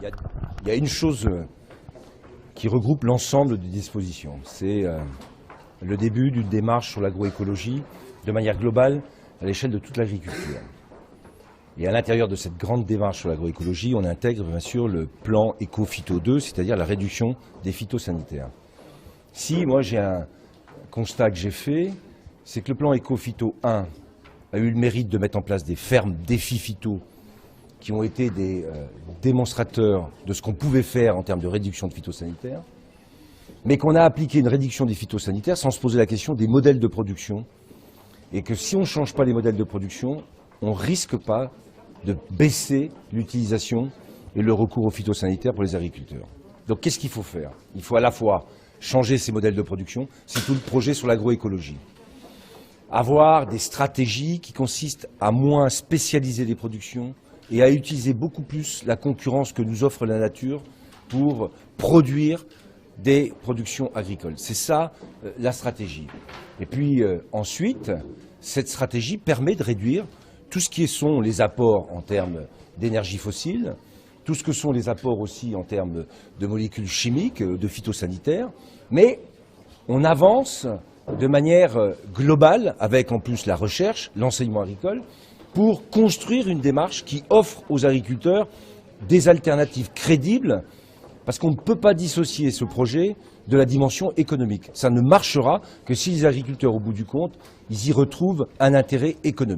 Il y a une chose qui regroupe l'ensemble des dispositions. C'est le début d'une démarche sur l'agroécologie de manière globale à l'échelle de toute l'agriculture. Et à l'intérieur de cette grande démarche sur l'agroécologie, on intègre bien sûr le plan Éco-Phyto 2, c'est-à-dire la réduction des phytosanitaires. Si moi j'ai un constat que j'ai fait, c'est que le plan Éco-Phyto 1 a eu le mérite de mettre en place des fermes défis phyto qui ont été des démonstrateurs de ce qu'on pouvait faire en termes de réduction de phytosanitaires, mais qu'on a appliqué une réduction des phytosanitaires sans se poser la question des modèles de production, et que si on ne change pas les modèles de production, on ne risque pas de baisser l'utilisation et le recours aux phytosanitaires pour les agriculteurs. Donc qu'est-ce qu'il faut faire? Il faut à la fois changer ces modèles de production, c'est tout le projet sur l'agroécologie. Avoir des stratégies qui consistent à moins spécialiser les productions et à utiliser beaucoup plus la concurrence que nous offre la nature pour produire des productions agricoles. C'est ça la stratégie. Et puis ensuite, cette stratégie permet de réduire tout ce qui sont les apports en termes d'énergie fossile, tout ce que sont les apports aussi en termes de molécules chimiques, de phytosanitaires, mais on avance de manière globale, avec en plus la recherche, l'enseignement agricole, pour construire une démarche qui offre aux agriculteurs des alternatives crédibles, parce qu'on ne peut pas dissocier ce projet de la dimension économique. Ça ne marchera que si les agriculteurs, au bout du compte, ils y retrouvent un intérêt économique.